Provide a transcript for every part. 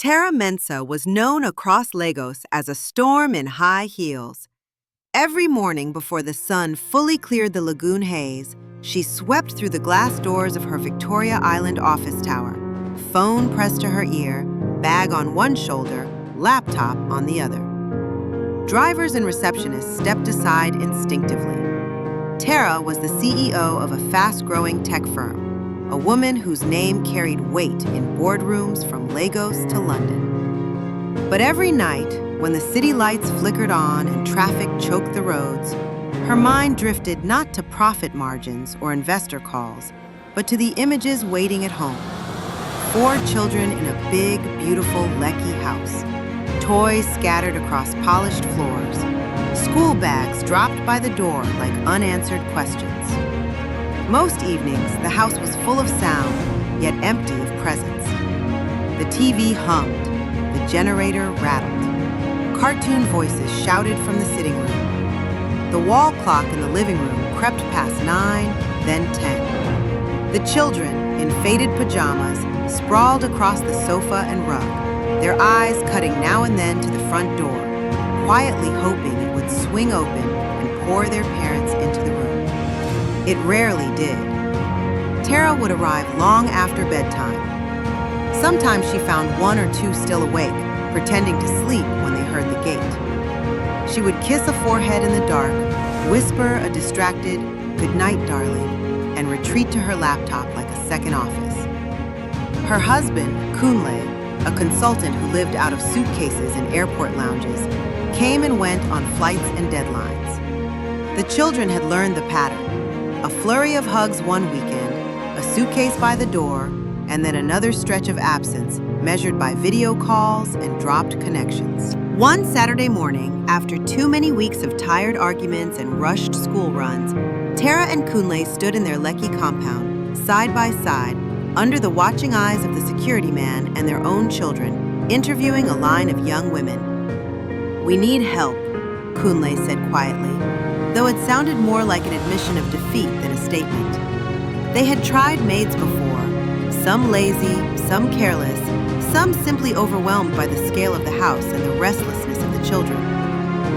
Terra Mensa was known across Lagos as a storm in high heels. Every morning before the sun fully cleared the lagoon haze, she swept through the glass doors of her Victoria Island office tower, phone pressed to her ear, bag on one shoulder, laptop on the other. Drivers and receptionists stepped aside instinctively. Terra was the CEO of a fast-growing tech firm, a woman whose name carried weight in boardrooms from Lagos to London. But every night, when the city lights flickered on and traffic choked the roads, her mind drifted not to profit margins or investor calls, but to the images waiting at home. 4 children in a big, beautiful Lekki house. Toys scattered across polished floors. School bags dropped by the door like unanswered questions. Most evenings, the house was full of sound, yet empty of presence. The TV hummed. The generator rattled. Cartoon voices shouted from the sitting room. The wall clock in the living room crept past 9, then 10. The children, in faded pajamas, sprawled across the sofa and rug, their eyes cutting now and then to the front door, quietly hoping it would swing open and pour their parents into the room. It rarely did. Terra would arrive long after bedtime. Sometimes she found 1 or 2 still awake, pretending to sleep when they heard the gate. She would kiss a forehead in the dark, whisper a distracted, "Good night, darling," and retreat to her laptop like a second office. Her husband, Kunle, a consultant who lived out of suitcases in airport lounges, came and went on flights and deadlines. The children had learned the pattern. A flurry of hugs one weekend, a suitcase by the door, and then another stretch of absence measured by video calls and dropped connections. One Saturday morning, after too many weeks of tired arguments and rushed school runs, Terra and Kunle stood in their Lekki compound, side by side, under the watching eyes of the security man and their own children, interviewing a line of young women. "We need help," Kunle said quietly, though it sounded more like an admission of defeat than a statement. They had tried maids before, some lazy, some careless, some simply overwhelmed by the scale of the house and the restlessness of the children.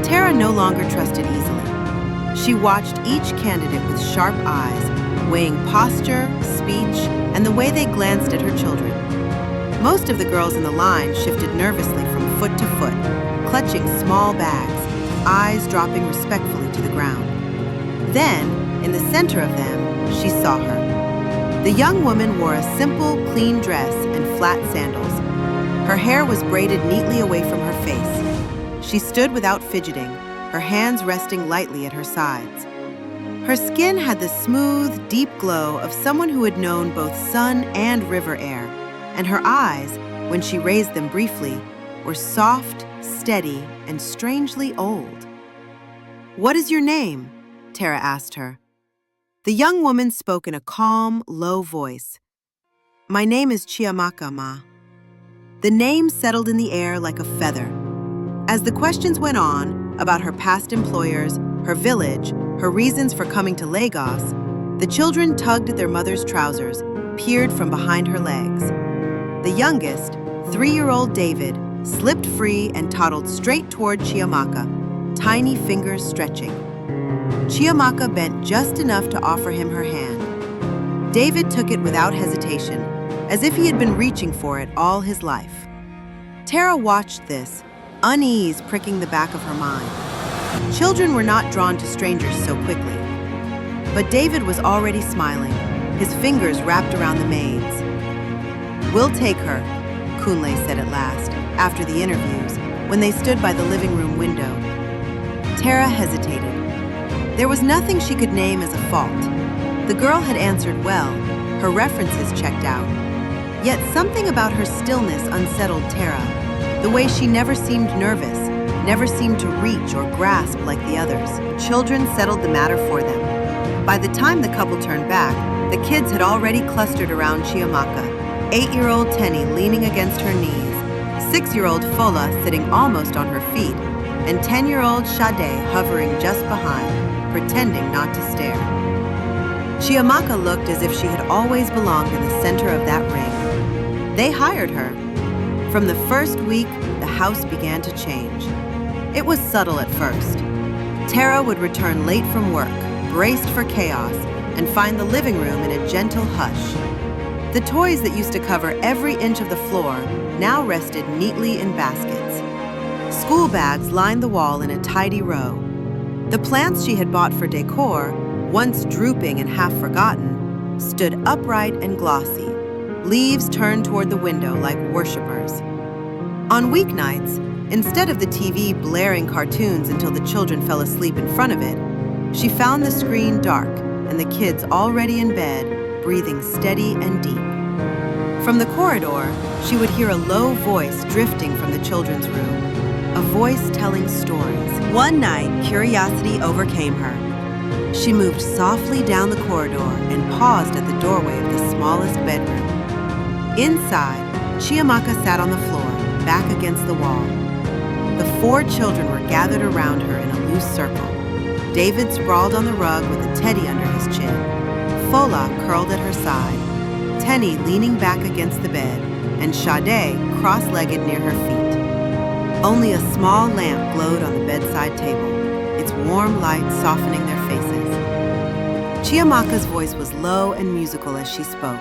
Terra no longer trusted easily. She watched each candidate with sharp eyes, weighing posture, speech, and the way they glanced at her children. Most of the girls in the line shifted nervously from foot to foot, clutching small bags, eyes dropping respectfully to the ground. Then, in the center of them, she saw her. The young woman wore a simple, clean dress and flat sandals. Her hair was braided neatly away from her face. She stood without fidgeting, her hands resting lightly at her sides. Her skin had the smooth, deep glow of someone who had known both sun and river air, and her eyes, when she raised them briefly, were soft, steady, and strangely old. "What is your name?" Terra asked her. The young woman spoke in a calm, low voice. "My name is Chiamaka, Ma." The name settled in the air like a feather. As the questions went on about her past employers, her village, her reasons for coming to Lagos, the children tugged at their mother's trousers, peered from behind her legs. The youngest, 3-year-old David, slipped free and toddled straight toward Chiamaka, tiny fingers stretching. Chiamaka bent just enough to offer him her hand. David took it without hesitation, as if he had been reaching for it all his life. Terra watched this, unease pricking the back of her mind. Children were not drawn to strangers so quickly. But David was already smiling, his fingers wrapped around the maid's. "We'll take her," Kunle said at last, after the interviews, when they stood by the living room window. Terra hesitated. There was nothing she could name as a fault. The girl had answered well, her references checked out. Yet something about her stillness unsettled Terra, the way she never seemed nervous, never seemed to reach or grasp like the others. Children settled the matter for them. By the time the couple turned back, the kids had already clustered around Chiamaka, 8-year-old Tenny leaning against her knees, 6-year-old Fola sitting almost on her feet, and 10-year-old Sade hovering just behind, pretending not to stare. Chiamaka looked as if she had always belonged in the center of that ring. They hired her. From the first week, the house began to change. It was subtle at first. Tara would return late from work, braced for chaos, and find the living room in a gentle hush. The toys that used to cover every inch of the floor now rested neatly in baskets. School bags lined the wall in a tidy row. The plants she had bought for decor, once drooping and half forgotten, stood upright and glossy, leaves turned toward the window like worshippers. On weeknights, instead of the TV blaring cartoons until the children fell asleep in front of it, she found the screen dark and the kids already in bed, breathing steady and deep. From the corridor, she would hear a low voice drifting from the children's room, a voice telling stories. One night, curiosity overcame her. She moved softly down the corridor and paused at the doorway of the smallest bedroom. Inside, Chiamaka sat on the floor, back against the wall. The 4 children were gathered around her in a loose circle. David sprawled on the rug with a teddy under his chin. Fola curled at her side, Tenny leaning back against the bed, and Sade cross-legged near her feet. Only a small lamp glowed on the bedside table, its warm light softening their faces. Chiamaka's voice was low and musical as she spoke.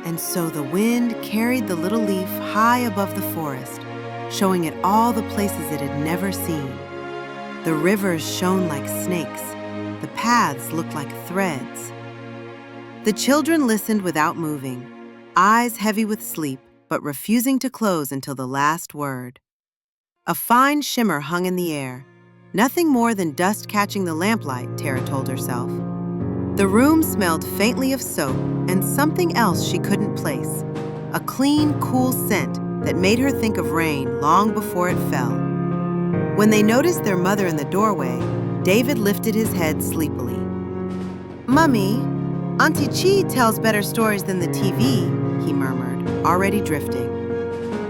And so the wind carried the little leaf high above the forest, showing it all the places it had never seen. The rivers shone like snakes. The paths looked like threads. The children listened without moving, eyes heavy with sleep, but refusing to close until the last word. A fine shimmer hung in the air, nothing more than dust catching the lamplight, Tara told herself. The room smelled faintly of soap and something else she couldn't place, a clean, cool scent that made her think of rain long before it fell. When they noticed their mother in the doorway, David lifted his head sleepily. "Mummy, Auntie Chi tells better stories than the TV," he murmured, already drifting.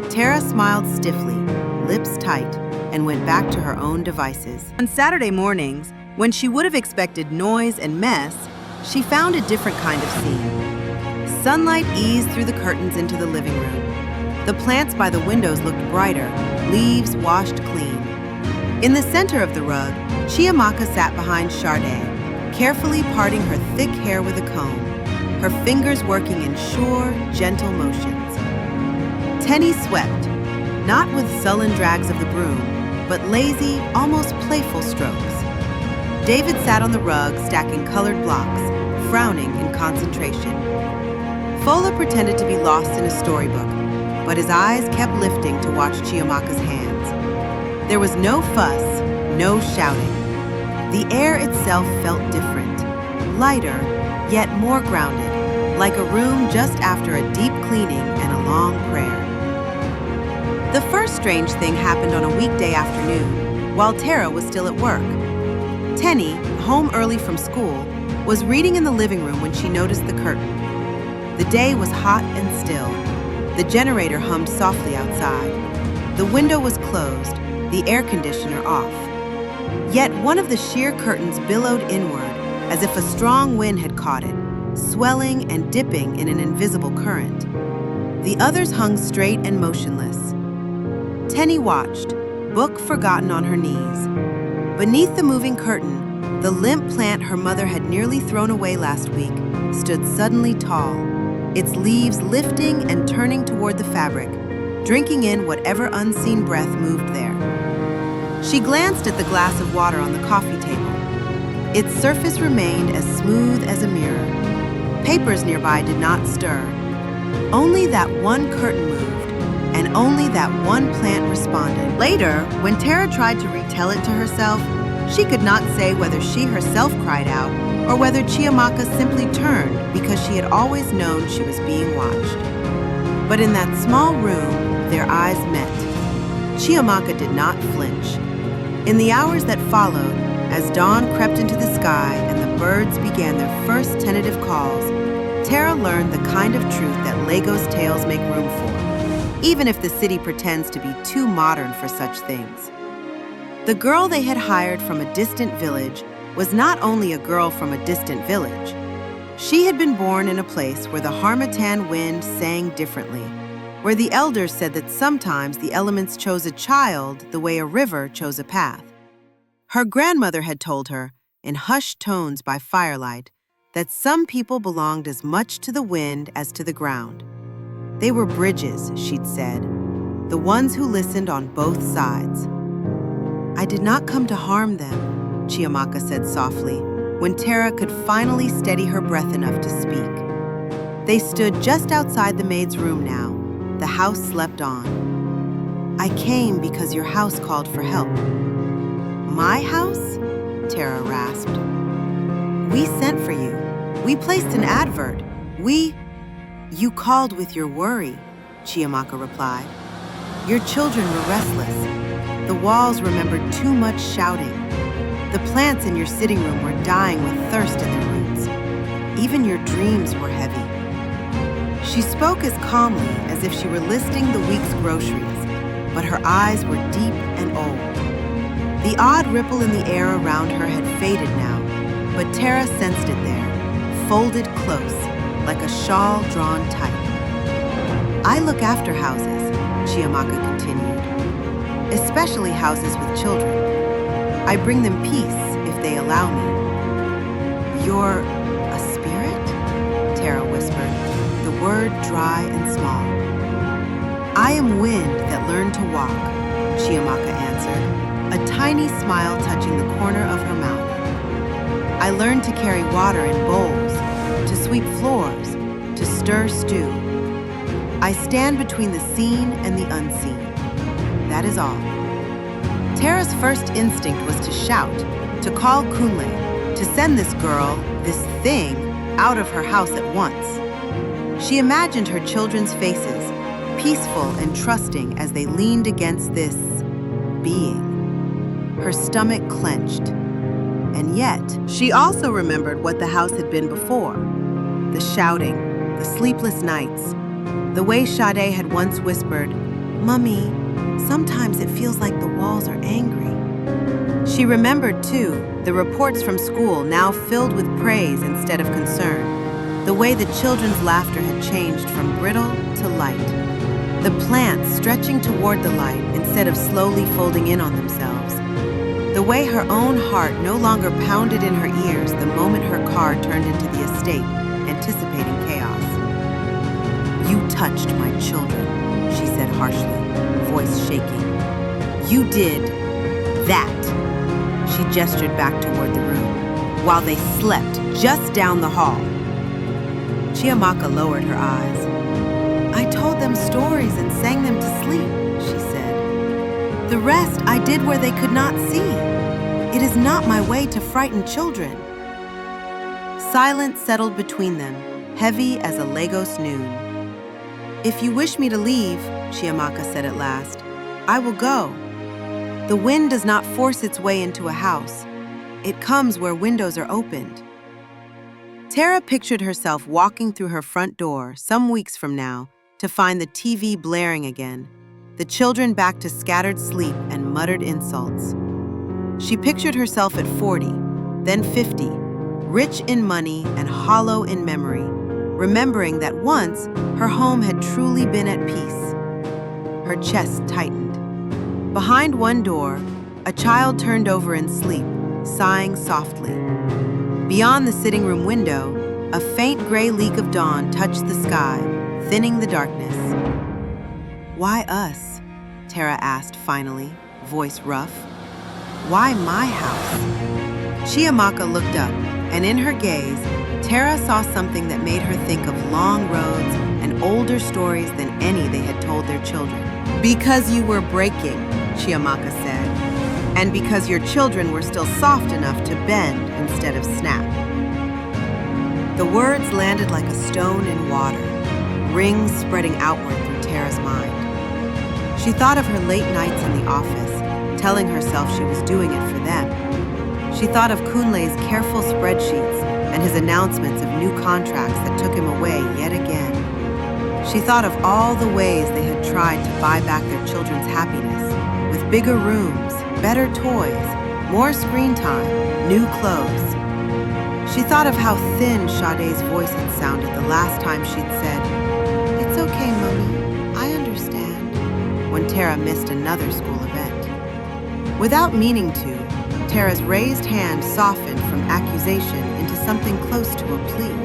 Tara smiled stiffly, lips tight, and went back to her own devices. On Saturday mornings, when she would have expected noise and mess, she found a different kind of scene. Sunlight eased through the curtains into the living room. The plants by the windows looked brighter, leaves washed clean. In the center of the rug, Chiamaka sat behind Sade, carefully parting her thick hair with a comb, her fingers working in sure, gentle motions. Tenny swept, not with sullen drags of the broom, but lazy, almost playful strokes. David sat on the rug, stacking colored blocks, frowning in concentration. Fola pretended to be lost in a storybook, but his eyes kept lifting to watch Chiamaka's hands. There was no fuss, no shouting. The air itself felt different, lighter, yet more grounded, like a room just after a deep cleaning and a long prayer. The first strange thing happened on a weekday afternoon, while Tara was still at work. Tenny, home early from school, was reading in the living room when she noticed the curtain. The day was hot and still. The generator hummed softly outside. The window was closed, the air conditioner off. Yet one of the sheer curtains billowed inward, as if a strong wind had caught it, swelling and dipping in an invisible current. The others hung straight and motionless. Tenny watched, book forgotten on her knees. Beneath the moving curtain, the limp plant her mother had nearly thrown away last week stood suddenly tall, its leaves lifting and turning toward the fabric, drinking in whatever unseen breath moved there. She glanced at the glass of water on the coffee table. Its surface remained as smooth as a mirror. Papers nearby did not stir. Only that one curtain moved, and only that one plant responded. Later, when Tara tried to retell it to herself, she could not say whether she herself cried out or whether Chiamaka simply turned because she had always known she was being watched. But in that small room, their eyes met. Chiamaka did not flinch. In the hours that followed, as dawn crept into the sky and the birds began their first tentative calls, Tara learned the kind of truth that Lagos tales make room for, even if the city pretends to be too modern for such things. The girl they had hired from a distant village was not only a girl from a distant village. She had been born in a place where the harmattan wind sang differently, where the elders said that sometimes the elements chose a child the way a river chose a path. Her grandmother had told her, in hushed tones by firelight, that some people belonged as much to the wind as to the ground. They were bridges, she'd said, the ones who listened on both sides. I did not come to harm them, Chiamaka said softly, when Tara could finally steady her breath enough to speak. They stood just outside the maid's room now. The house slept on. I came because your house called for help. My house? Tara rasped. We sent for you. We placed an advert. You called with your worry, Chiamaka replied. Your children were restless. The walls remembered too much shouting. The plants in your sitting room were dying with thirst in their roots. Even your dreams were heavy. She spoke as calmly as if she were listing the week's groceries, but her eyes were deep and old. The odd ripple in the air around her had faded now, but Tara sensed it there, folded close, like a shawl drawn tight. I look after houses, Chiamaka continued, especially houses with children. I bring them peace if they allow me. You're a spirit? Tara whispered, the word dry and small. I am wind that learned to walk, Chiamaka answered, a tiny smile touching the corner of her mouth. I learned to carry water in bowls, to sweep floors, to stir stew. I stand between the seen and the unseen. That is all. Tara's first instinct was to shout, to call Kunle, to send this girl, this thing, out of her house at once. She imagined her children's faces, peaceful and trusting as they leaned against this being. Her stomach clenched. And yet, she also remembered what the house had been before. The shouting, the sleepless nights, the way Sade had once whispered, "Mummy, sometimes it feels like the walls are angry." She remembered, too, the reports from school now filled with praise instead of concern, the way the children's laughter had changed from brittle to light, the plants stretching toward the light instead of slowly folding in on themselves, the way her own heart no longer pounded in her ears the moment her car turned into the estate, anticipating chaos. "You touched my children," she said harshly, voice shaking. "You did that." She gestured back toward the room, while they slept just down the hall. Chiamaka lowered her eyes. "I told them stories and sang them to sleep," she said. "The rest I did where they could not see. It is not my way to frighten children." Silence settled between them, heavy as a Lagos noon. "If you wish me to leave," Chiamaka said at last, "I will go. The wind does not force its way into a house. It comes where windows are opened." Tara pictured herself walking through her front door some weeks from now to find the TV blaring again, the children back to scattered sleep and muttered insults. She pictured herself at 40, then 50, rich in money and hollow in memory, remembering that once her home had truly been at peace. Her chest tightened. Behind one door, a child turned over in sleep, sighing softly. Beyond the sitting room window, a faint gray leak of dawn touched the sky, thinning the darkness. "Why us?" Tara asked finally, voice rough. "Why my house?" Chiamaka looked up, and in her gaze, Tara saw something that made her think of long roads and older stories than any they had told their children. "Because you were breaking," Chiamaka said, "and because your children were still soft enough to bend instead of snap." The words landed like a stone in water, rings spreading outward through Tara's mind. She thought of her late nights in the office, telling herself she was doing it for them. She thought of Kunle's careful spreadsheets and his announcements of new contracts that took him away yet again. She thought of all the ways they had tried to buy back their children's happiness, with bigger rooms, better toys, more screen time, new clothes. She thought of how thin Sade's voice had sounded the last time she'd said, "It's okay, Mummy, I understand." when Tara missed another school event. Without meaning to, Tara's raised hand softened from accusation into something close to a plea.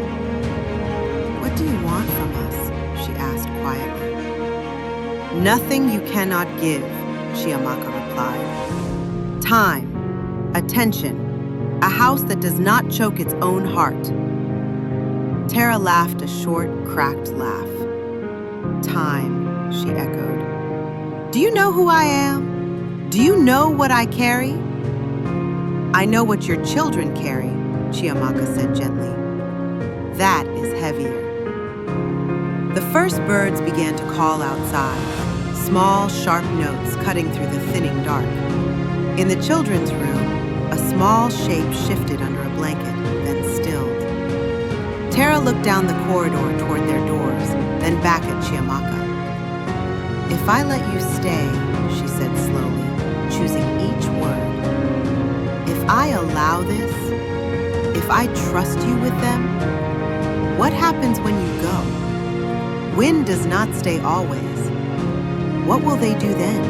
"What do you want from us?" she asked quietly. "Nothing you cannot give," Chiamaka replied. "Time, attention, a house that does not choke its own heart." Tara laughed a short, cracked laugh. "Time," she echoed. "Do you know who I am? Do you know what I carry?" "I know what your children carry," Chiamaka said gently. "That is heavier." The first birds began to call outside, small, sharp notes cutting through the thinning dark. In the children's room, a small shape shifted under a blanket, then stilled. Tara looked down the corridor toward their doors, then back at Chiamaka. "If I let you stay," she said slowly, choosing each word, "if I allow this, if I trust you with them, what happens when you go? Wind does not stay always. What will they do then?"